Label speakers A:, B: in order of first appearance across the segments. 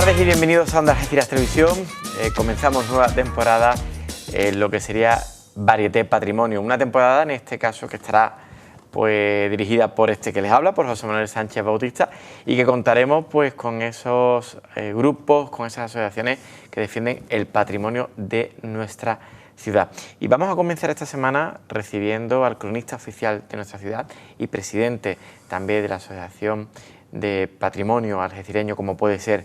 A: tardes y bienvenidos a Onda Algeciras Televisión. Comenzamos nueva temporada en lo que sería Varieté Patrimonio. Una temporada en este caso que estará pues dirigida por este que les habla, por José Manuel Sánchez Bautista, y que contaremos pues con esos grupos, con esas asociaciones que defienden el patrimonio de nuestra ciudad. Y vamos a comenzar esta semana recibiendo al cronista oficial de nuestra ciudad y presidente también de la Asociación de Patrimonio Algecireño, como puede ser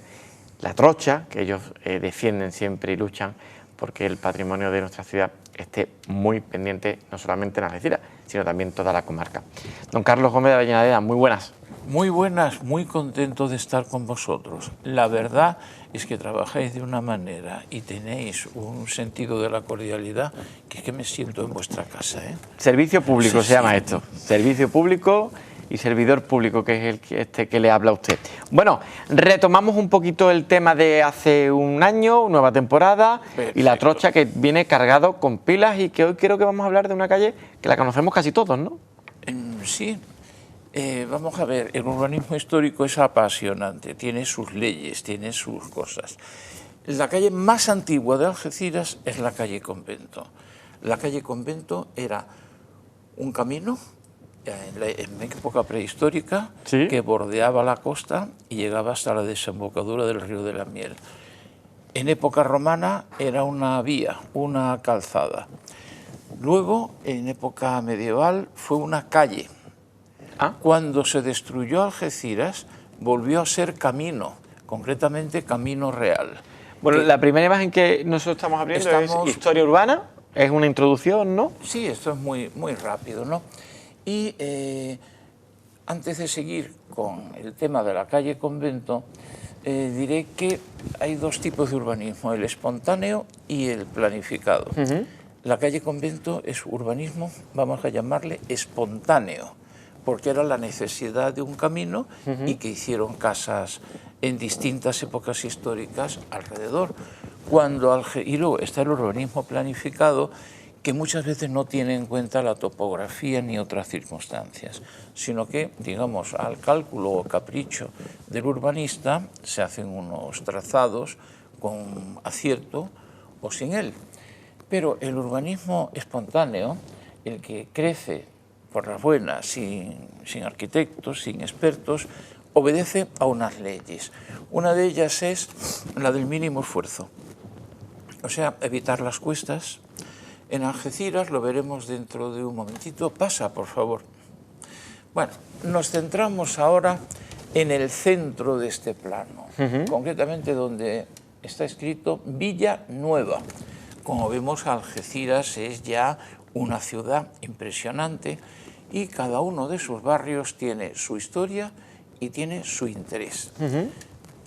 A: La Trocha, que ellos defienden siempre y luchan porque el patrimonio de nuestra ciudad esté muy pendiente, no solamente en Algeciras, sino también toda la comarca. Don Carlos Gómez de Avellaneda, muy buenas.
B: Muy buenas, muy contento de estar con vosotros. La verdad es que trabajáis de una manera y tenéis un sentido de la cordialidad que es que me siento en vuestra casa, ¿eh?
A: Servicio público
B: Sí,
A: se llama
B: sí.
A: esto, servicio público y servidor público, que es el que le habla a usted. Bueno, retomamos un poquito el tema de hace un año, nueva temporada. Perfecto. Y La Trocha, que viene cargado con pilas y que hoy creo que vamos a hablar de una calle que la conocemos casi todos, ¿no?
B: Sí. Vamos a ver, el urbanismo histórico es apasionante, tiene sus leyes, tiene sus cosas. La calle más antigua de Algeciras es la calle Convento. La calle Convento era un camino en época prehistórica, ¿sí?, que bordeaba la costa y llegaba hasta la desembocadura del río de la Miel. En época romana era una vía, una calzada. Luego, en época medieval, fue una calle. Cuando se destruyó Algeciras, volvió a ser camino, concretamente Camino Real.
A: Bueno, la primera imagen que nosotros estamos abriendo es Historia Urbana, es una introducción, ¿no?
B: Sí, esto es muy rápido, ¿no? Y antes de seguir con el tema de la calle Convento, diré que hay dos tipos de urbanismo, el espontáneo y el planificado. La calle Convento es urbanismo, vamos a llamarle espontáneo, porque era la necesidad de un camino y que hicieron casas en distintas épocas históricas alrededor. Y luego está el urbanismo planificado, que muchas veces no tiene en cuenta la topografía ni otras circunstancias, sino que, digamos, al cálculo o capricho del urbanista se hacen unos trazados con acierto o sin él. Pero el urbanismo espontáneo, el que crece por las buenas, sin arquitectos, sin expertos, obedece a unas leyes. Una de ellas es la del mínimo esfuerzo, o sea, evitar las cuestas. En Algeciras, lo veremos dentro de un momentito. Pasa, por favor. Bueno, nos centramos ahora en el centro de este plano, concretamente donde está escrito Villa Nueva. Como vemos, Algeciras es ya una ciudad impresionante y cada uno de sus barrios tiene su historia y tiene su interés.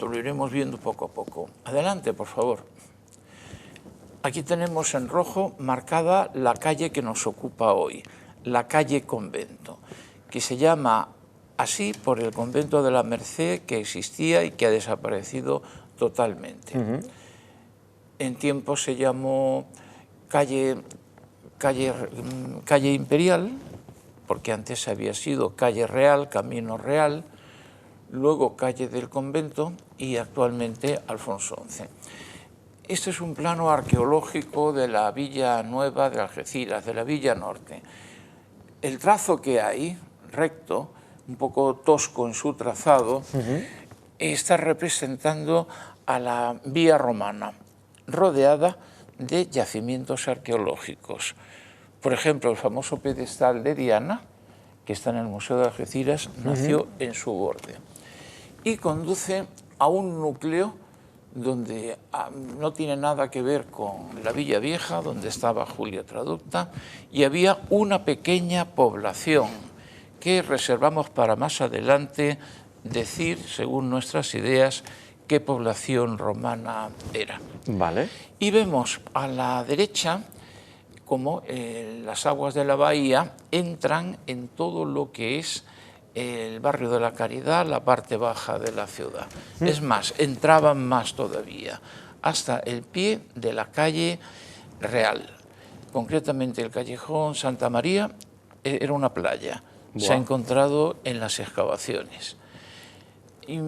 B: Lo iremos viendo poco a poco. Adelante, por favor. Aquí tenemos en rojo marcada la calle que nos ocupa hoy, la calle Convento, que se llama así por el convento de la Merced que existía y que ha desaparecido totalmente. En tiempo se llamó calle Imperial, porque antes había sido calle Real, Camino Real, luego calle del Convento y actualmente Alfonso XI. Este es un plano arqueológico de la Villa Nueva de Algeciras, de la Villa Norte. El trazo que hay, recto, un poco tosco en su trazado, está representando a la vía romana, rodeada de yacimientos arqueológicos. Por ejemplo, el famoso pedestal de Diana, que está en el Museo de Algeciras, nació en su borde. Y conduce a un núcleo donde no tiene nada que ver con la Villa Vieja, donde estaba Julia Traducta, y había una pequeña población que reservamos para más adelante decir, según nuestras ideas, qué población romana era.
A: Vale.
B: Y vemos a la derecha cómo las aguas de la bahía entran en todo lo que es el barrio de la Caridad, la parte baja de la ciudad. Es más, entraban más todavía, hasta el pie de la calle Real. Concretamente el callejón Santa María era una playa. Se ha encontrado en las excavaciones. Y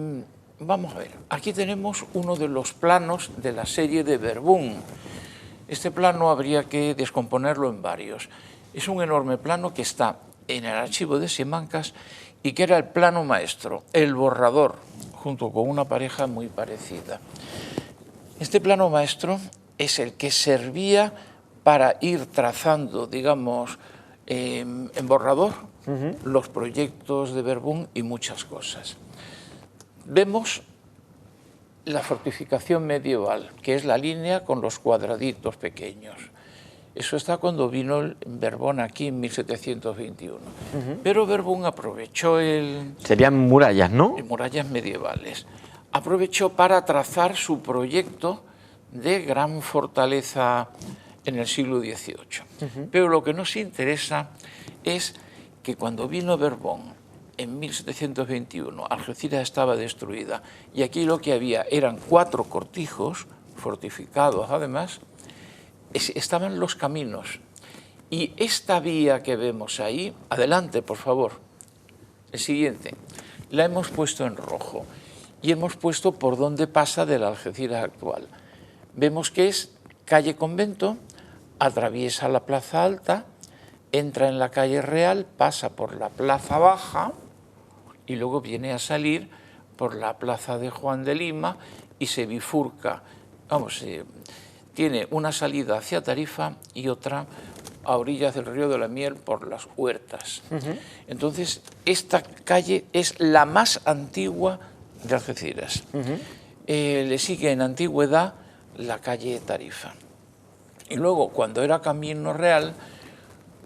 B: vamos a ver, aquí tenemos uno de los planos de la serie de Verbum. Este plano habría que descomponerlo en varios. Es un enorme plano que está en el archivo de Simancas y que era el plano maestro, el borrador, junto con una pareja muy parecida. Este plano maestro es el que servía para ir trazando, digamos, en borrador, los proyectos de Verbum y muchas cosas. Vemos la fortificación medieval, que es la línea con los cuadraditos pequeños. Eso está cuando vino Verbum aquí en 1721. Pero Verbum aprovechó
A: Serían murallas, ¿no?
B: murallas medievales. Aprovechó para trazar su proyecto de gran fortaleza en el siglo XVIII. Pero lo que nos interesa es que cuando vino Verbum en 1721, Algeciras estaba destruida y aquí lo que había eran 4 cortijos fortificados además, estaban los caminos. Y esta vía que vemos ahí, adelante por favor, el siguiente, la hemos puesto en rojo y hemos puesto por dónde pasa de la Algeciras actual. Vemos que es calle Convento, atraviesa la Plaza Alta, entra en la calle Real, pasa por la Plaza Baja y luego viene a salir por la Plaza de Juan de Lima y se bifurca, vamos, tiene una salida hacia Tarifa y otra a orillas del río de la Miel por las Huertas. Entonces, esta calle es la más antigua de Algeciras. Le sigue en antigüedad la calle Tarifa. Y luego, cuando era Camino Real,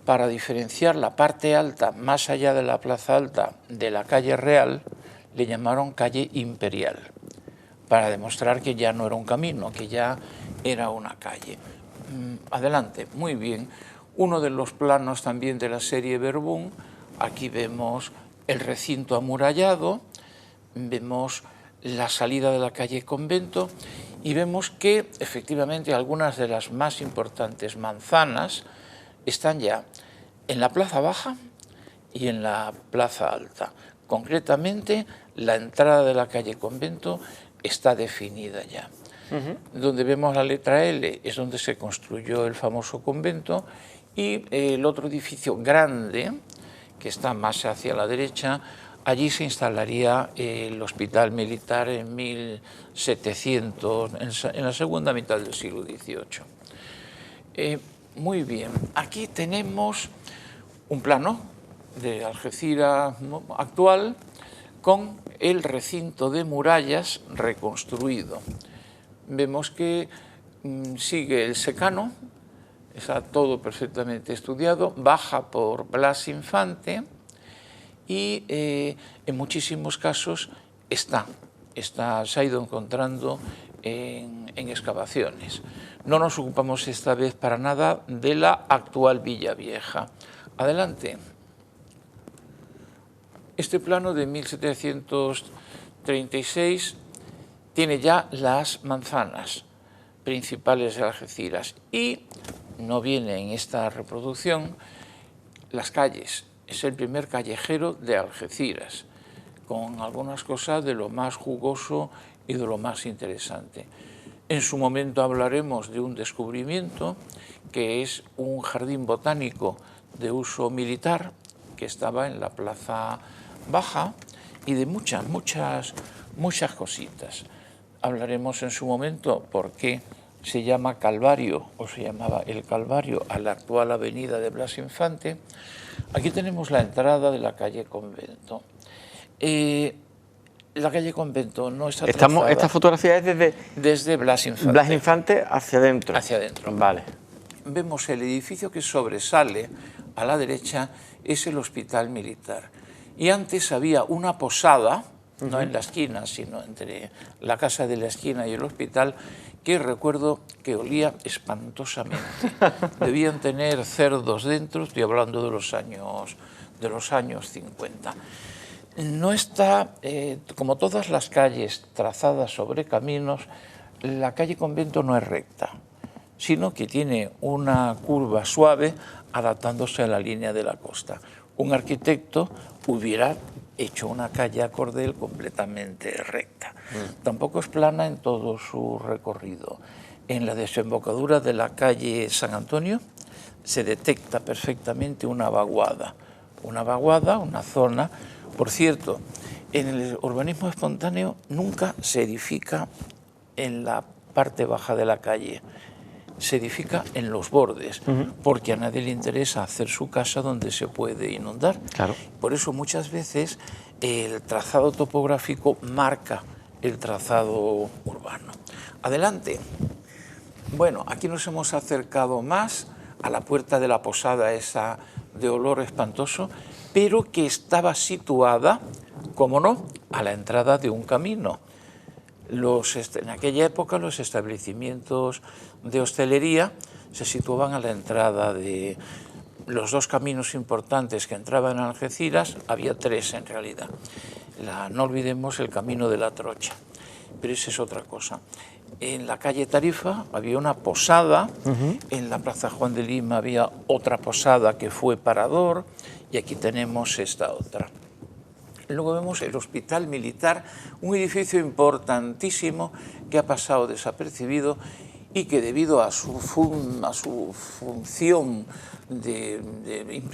B: para diferenciar la parte alta, más allá de la Plaza Alta, de la calle Real, le llamaron calle Imperial, para demostrar que ya no era un camino, que ya era una calle. Adelante, muy bien. Uno de los planos también de la serie Verbum, aquí vemos el recinto amurallado, vemos la salida de la calle Convento y vemos que efectivamente algunas de las más importantes manzanas están ya en la Plaza Baja y en la Plaza Alta. Concretamente, la entrada de la calle Convento está definida ya. Donde vemos la letra L es donde se construyó el famoso convento y el otro edificio grande, que está más hacia la derecha, allí se instalaría el hospital militar en 1700, en la segunda mitad del siglo XVIII. Muy bien, aquí tenemos un plano de Algeciras actual con el recinto de murallas reconstruido. Vemos que sigue el secano, está todo perfectamente estudiado, baja por Blas Infante y en muchísimos casos se ha ido encontrando en excavaciones. No nos ocupamos esta vez para nada de la actual Villa Vieja. Adelante. Este plano de 1736 tiene ya las manzanas principales de Algeciras y no viene en esta reproducción las calles. Es el primer callejero de Algeciras, con algunas cosas de lo más jugoso y de lo más interesante. En su momento hablaremos de un descubrimiento que es un jardín botánico de uso militar que estaba en la Plaza Baja y de muchas cositas. Hablaremos en su momento por qué se llama Calvario o se llamaba el Calvario a la actual avenida de Blas Infante. Aquí tenemos la entrada de la calle Convento. La calle Convento no está trazada.
A: Esta fotografía es
B: desde Blas Infante.
A: Blas Infante hacia adentro.
B: Hacia adentro.
A: Vale.
B: Vemos el edificio que sobresale a la derecha, es el hospital militar. Y antes había una posada, no en la esquina, sino entre la casa de la esquina y el hospital, que recuerdo que olía espantosamente. Debían tener cerdos dentro, estoy hablando de los años 50. No está, como todas las calles trazadas sobre caminos, la calle Convento no es recta, sino que tiene una curva suave adaptándose a la línea de la costa. Un arquitecto hubiera hecho una calle a cordel completamente recta. Tampoco es plana en todo su recorrido. En la desembocadura de la calle San Antonio se detecta perfectamente una vaguada, una zona. Por cierto, en el urbanismo espontáneo nunca se edifica en la parte baja de la calle, se edifica en los bordes, porque a nadie le interesa hacer su casa donde se puede inundar.
A: Claro.
B: Por eso muchas veces el trazado topográfico marca el trazado urbano. Adelante. Bueno, aquí nos hemos acercado más a la puerta de la posada esa de olor espantoso, pero que estaba situada, como no, a la entrada de un camino. En aquella época los establecimientos de hostelería se situaban a la entrada de los dos caminos importantes que entraban a Algeciras. Había tres en realidad. No olvidemos el camino de la Trocha, pero esa es otra cosa. En la calle Tarifa había una posada, en la Plaza Juan de Lima había otra posada que fue Parador, y aquí tenemos esta otra. Luego vemos el Hospital Militar, un edificio importantísimo que ha pasado desapercibido y que debido a su función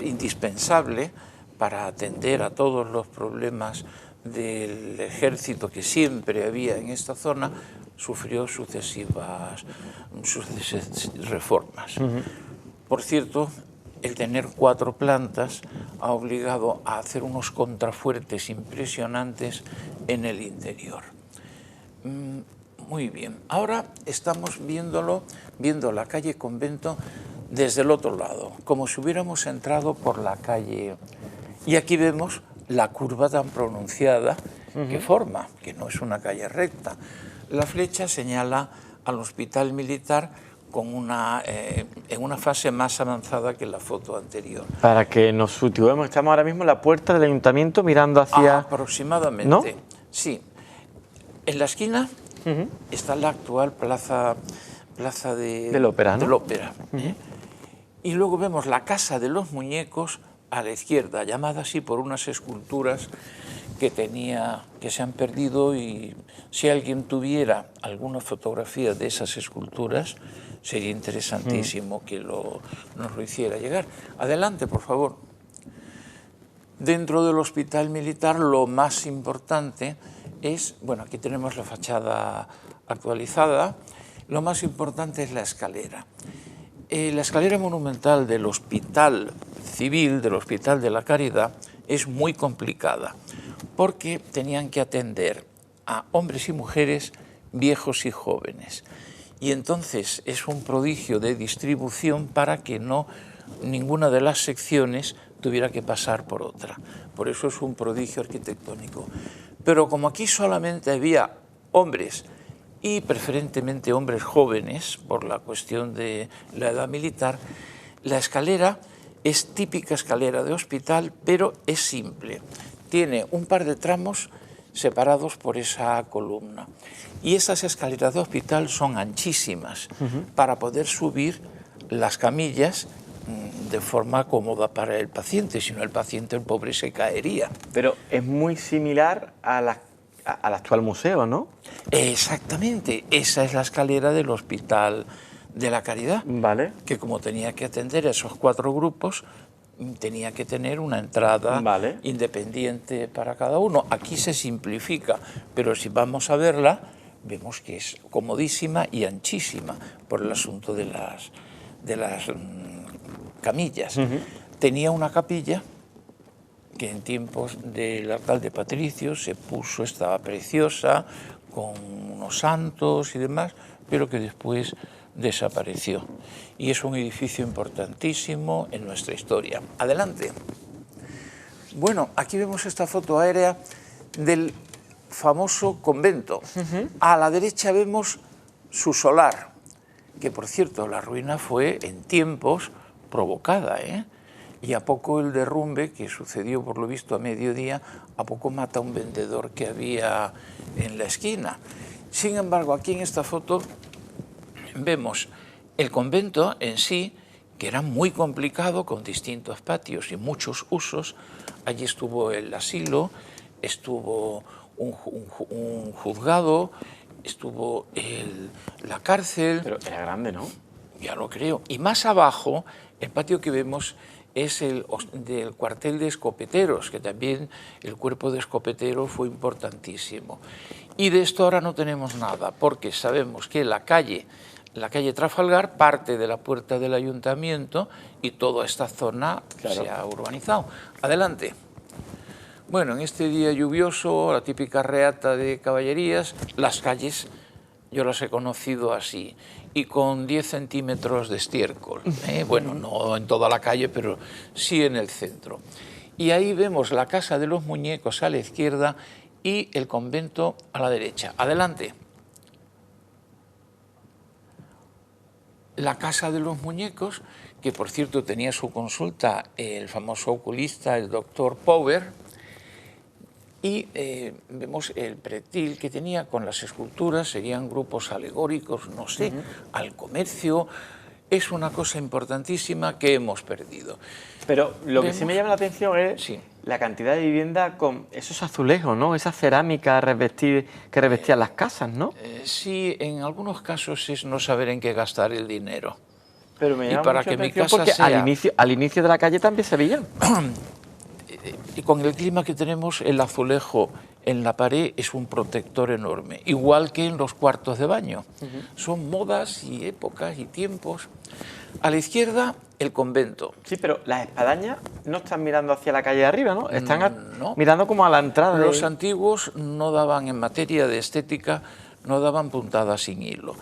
B: indispensable para atender a todos los problemas del ejército que siempre había en esta zona, sufrió sucesivas reformas. Por cierto, el tener 4 plantas ha obligado a hacer unos contrafuertes impresionantes en el interior. Muy bien, ahora estamos viendo la calle Convento desde el otro lado, como si hubiéramos entrado por la calle. Y aquí vemos la curva tan pronunciada que forma, que no es una calle recta. La flecha señala al Hospital Militar en una fase más avanzada que la foto anterior.
A: Para que nos situemos, estamos ahora mismo en la puerta del ayuntamiento mirando hacia...
B: Aproximadamente,
A: ¿no?
B: Sí. En la esquina está la actual plaza
A: del Ópera, ¿no?
B: Del Ópera. Y luego vemos la Casa de los Muñecos a la izquierda, llamada así por unas esculturas que se han perdido, y si alguien tuviera alguna fotografía de esas esculturas, sería interesantísimo que nos lo hiciera llegar. Adelante, por favor. Dentro del Hospital Militar lo más importante es, bueno, aquí tenemos la fachada actualizada, lo más importante es la escalera. La escalera monumental del Hospital Civil, del Hospital de la Caridad, es muy complicada, porque tenían que atender a hombres y mujeres, viejos y jóvenes. Y entonces es un prodigio de distribución para que ninguna de las secciones tuviera que pasar por otra. Por eso es un prodigio arquitectónico. Pero como aquí solamente había hombres, y preferentemente hombres jóvenes, por la cuestión de la edad militar, la escalera es típica escalera de hospital, pero es simple. Tiene un par de tramos separados por esa columna. Y esas escaleras de hospital son anchísimas para poder subir las camillas de forma cómoda para el paciente, si no el paciente, el pobre, se caería.
A: Pero es muy similar al actual museo, ¿no?
B: Exactamente, esa es la escalera del Hospital de la Caridad,
A: vale,
B: que como tenía que atender a esos 4 grupos, tenía que tener una entrada independiente para cada uno. Aquí se simplifica, pero si vamos a verla, vemos que es comodísima y anchísima por el asunto de las camillas. Tenía una capilla que en tiempos del alcalde Patricio se puso, estaba preciosa, con unos santos y demás, pero que después desapareció. Y es un edificio importantísimo en nuestra historia. Adelante. Bueno, aquí vemos esta foto aérea del famoso convento. A la derecha vemos su solar, que por cierto la ruina fue en tiempos provocada, y a poco el derrumbe, que sucedió por lo visto a mediodía, a poco mata a un vendedor que había en la esquina. Sin embargo, aquí en esta foto vemos el convento en sí, que era muy complicado, con distintos patios y muchos usos. Allí estuvo el asilo, estuvo un juzgado, estuvo la cárcel.
A: Pero era grande, ¿no?
B: Ya lo creo. Y más abajo, el patio que vemos es el del cuartel de escopeteros, que también el cuerpo de escopeteros fue importantísimo. Y de esto ahora no tenemos nada, porque sabemos que la calle Trafalgar parte de la puerta del ayuntamiento y toda esta zona se ha urbanizado. Adelante. Bueno, en este día lluvioso, la típica reata de caballerías, las calles yo las he conocido así, y con 10 centímetros de estiércol. Bueno, no en toda la calle, pero sí en el centro. Y ahí vemos la Casa de los Muñecos a la izquierda y el convento a la derecha. Adelante. La Casa de los Muñecos, que por cierto tenía su consulta el famoso oculista, el doctor Power, y vemos el pretil que tenía con las esculturas, serían grupos alegóricos, no sé, al comercio. Es una cosa importantísima que hemos perdido.
A: Pero lo que sí me llama la atención es la cantidad de vivienda con esos azulejos, ¿no? Esa cerámica que revestían las casas, ¿no?
B: Sí, en algunos casos es no saber en qué gastar el dinero.
A: Pero me llama
B: y para
A: mucho
B: que
A: la
B: mi
A: atención
B: casa
A: porque
B: sea...
A: al inicio de la calle también se veían.
B: Y con el clima que tenemos, el azulejo en la pared es un protector enorme, igual que en los cuartos de baño. Son modas y épocas y tiempos. A la izquierda, el convento.
A: Sí, pero las espadañas no están mirando hacia la calle de arriba, ¿no? Están
B: No.
A: mirando como a la entrada.
B: Los antiguos no daban, en materia de estética, no daban puntadas sin hilo.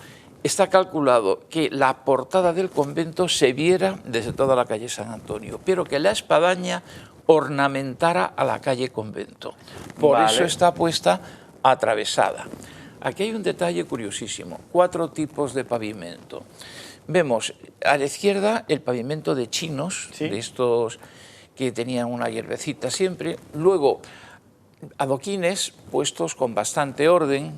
B: Está calculado que la portada del convento se viera desde toda la calle San Antonio, pero que la espadaña ornamentara a la calle Convento. Por eso está puesta atravesada. Aquí hay un detalle curiosísimo, 4 tipos de pavimento. Vemos a la izquierda el pavimento de chinos, de estos que tenían una hierbecita siempre, luego adoquines puestos con bastante orden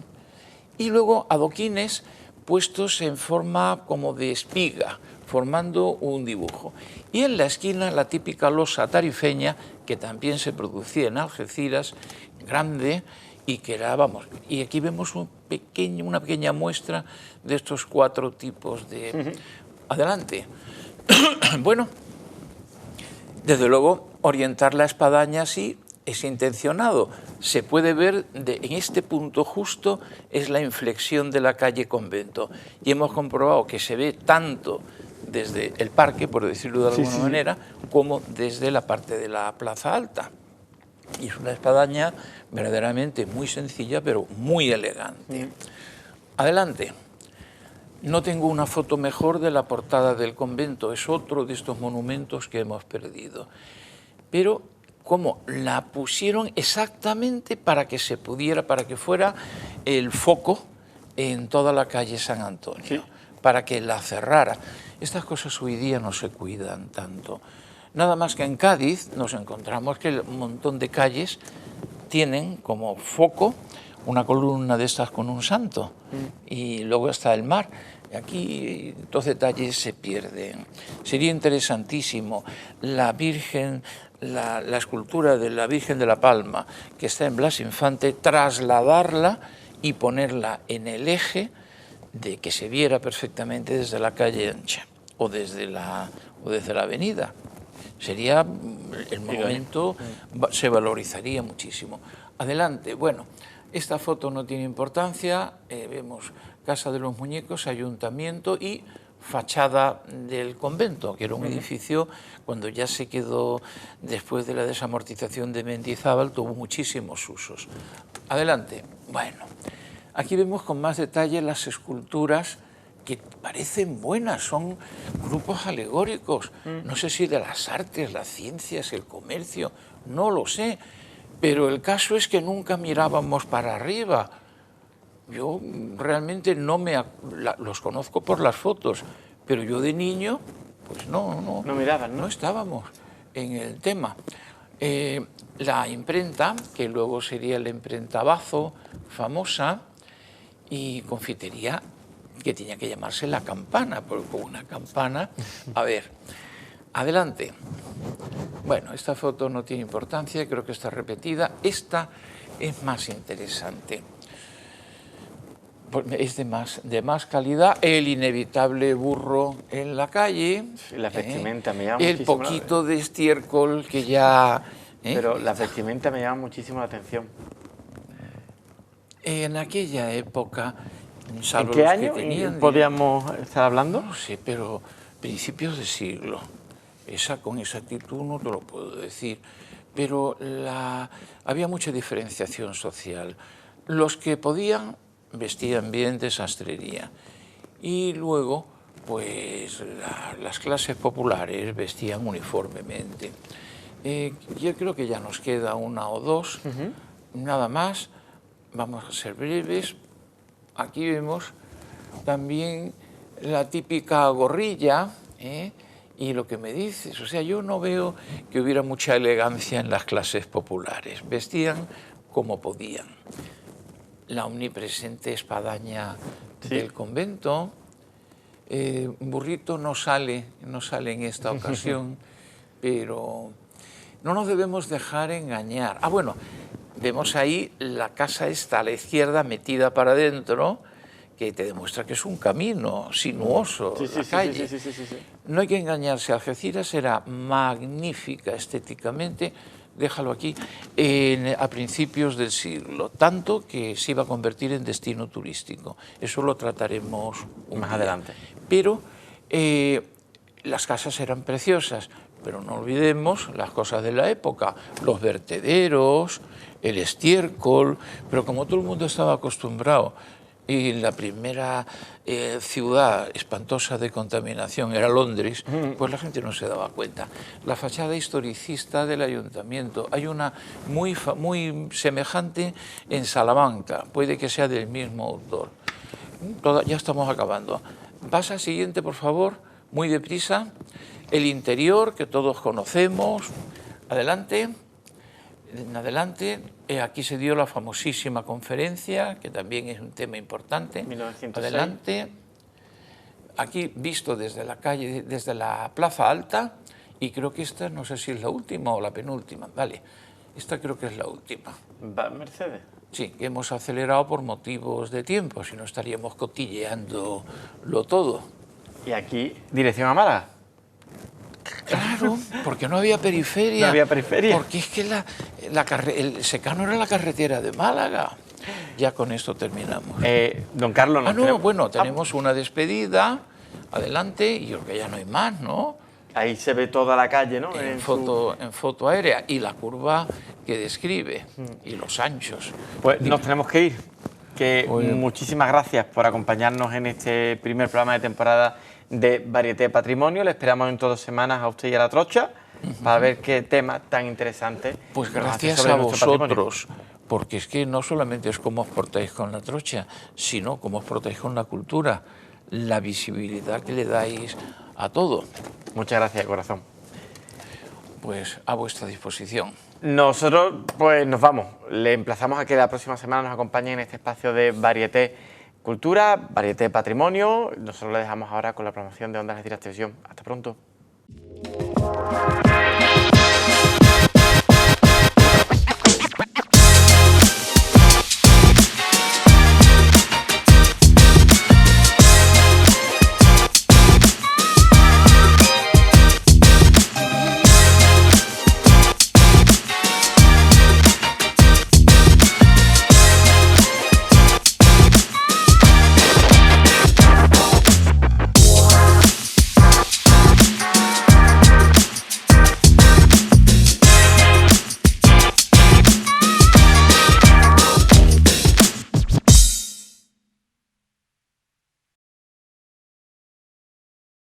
B: y luego adoquines puestos en forma como de espiga, formando un dibujo. Y en la esquina la típica losa tarifeña, que también se producía en Algeciras, grande, y que era, vamos, y aquí vemos una pequeña muestra de estos 4 tipos de... Adelante. Bueno, desde luego, orientar la espadaña así es intencionado. Se puede ver, en este punto justo, es la inflexión de la calle Convento. Y hemos comprobado que se ve tanto desde el parque, por decirlo de alguna manera, como desde la parte de la Plaza Alta. Y es una espadaña verdaderamente muy sencilla, pero muy elegante. Adelante. No tengo una foto mejor de la portada del convento, es otro de estos monumentos que hemos perdido. Pero como la pusieron exactamente para que se pudiera, para que fuera el foco en toda la calle San Antonio, para que la cerrara. Estas cosas hoy día no se cuidan tanto. Nada más que en Cádiz nos encontramos que un montón de calles tienen como foco una columna de estas con un santo y luego está el mar. Aquí los detalles se pierden. Sería interesantísimo la Virgen, la escultura de la Virgen de la Palma que está en Blas Infante, trasladarla y ponerla en el eje de que se viera perfectamente desde la calle ancha o desde la avenida. Sería el momento, se valorizaría muchísimo. Adelante. Bueno, esta foto no tiene importancia, vemos Casa de los Muñecos, Ayuntamiento y fachada del convento, que era un edificio, cuando ya se quedó después de la desamortización de Mendizábal, tuvo muchísimos usos. Adelante. Bueno, aquí vemos con más detalle las esculturas que parecen buenas, son grupos alegóricos, no sé si de las artes, las ciencias, el comercio, no lo sé, pero el caso es que nunca mirábamos para arriba. Yo realmente los conozco por las fotos, pero yo de niño, pues no
A: miraban, ¿no?
B: No estábamos en el tema. La imprenta, que luego sería la imprenta Bazo, famosa, y confitería, que tenía que llamarse La Campana, porque con una campana... A ver, adelante. Bueno, esta foto no tiene importancia, creo que está repetida. Esta es más interesante. Es de más calidad. El inevitable burro en la calle.
A: La vestimenta me llama
B: el
A: muchísimo
B: poquito de estiércol que ya...
A: Pero la vestimenta me llama muchísimo la atención.
B: En aquella época,
A: ¿En qué año podríamos estar hablando?
B: No sé, pero principios de siglo. Con exactitud no te lo puedo decir. Pero había mucha diferenciación social. Los que podían vestían bien de sastrería. Y luego, pues las clases populares vestían uniformemente. Yo creo que ya nos queda una o dos, nada más. Vamos a ser breves. Aquí vemos también la típica gorrilla, y lo que me dices, o sea, yo no veo que hubiera mucha elegancia en las clases populares. Vestían como podían. La omnipresente espadaña del convento. Burrito no sale en esta ocasión, pero no nos debemos dejar engañar. Ah, bueno, vemos ahí la casa esta a la izquierda metida para adentro, que te demuestra que es un camino sinuoso, la calle.
A: Sí.
B: No hay que engañarse, Algeciras era magnífica estéticamente, déjalo aquí, a principios del siglo, tanto que se iba a convertir en destino turístico. Eso lo trataremos más
A: adelante.
B: Pero las casas eran preciosas, pero no olvidemos las cosas de la época, los vertederos, el estiércol, pero como todo el mundo estaba acostumbrado, y la primera ciudad espantosa de contaminación era Londres, pues la gente no se daba cuenta. La fachada historicista del ayuntamiento, hay una muy semejante en Salamanca, puede que sea del mismo autor. Ya estamos acabando. Pasa siguiente, por favor, muy deprisa. El interior, que todos conocemos. Adelante. En adelante, aquí se dio la famosísima conferencia, que también es un tema importante.
A: 1906.
B: Adelante. Aquí visto desde la calle, desde la Plaza Alta, y creo que esta, no sé si es la última o la penúltima. Vale, esta creo que es la última.
A: ¿Va Mercedes?
B: Sí, que hemos acelerado por motivos de tiempo, si no estaríamos cotilleándolo todo.
A: ¿Y aquí, dirección a Málaga?
B: Claro, porque no había periferia.
A: No había periferia.
B: Porque es que el secano era la carretera de Málaga. Ya con esto terminamos.
A: Don Carlos...
B: tenemos una despedida. Adelante, y creo que ya no hay más, ¿no?
A: Ahí se ve toda la calle, ¿no?
B: En foto aérea. Y la curva que describe. Y los anchos.
A: Pues nos tenemos que ir. Muchísimas gracias por acompañarnos en este primer programa de temporada de Varieté Patrimonio. Le esperamos en 2 semanas a usted y a la Trocha para ver qué tema tan interesante.
B: Pues gracias a vosotros, porque es que no solamente es cómo os portáis con la Trocha, sino cómo os portáis con la cultura, la visibilidad que le dais a todo.
A: Muchas gracias, corazón.
B: Pues a vuestra disposición.
A: Nosotros pues nos vamos. Le emplazamos a que la próxima semana nos acompañe en este espacio de Varieté Cultura, Varieté Patrimonio. Nosotros le dejamos ahora con la promoción de Onda Algeciras Televisión. Hasta pronto.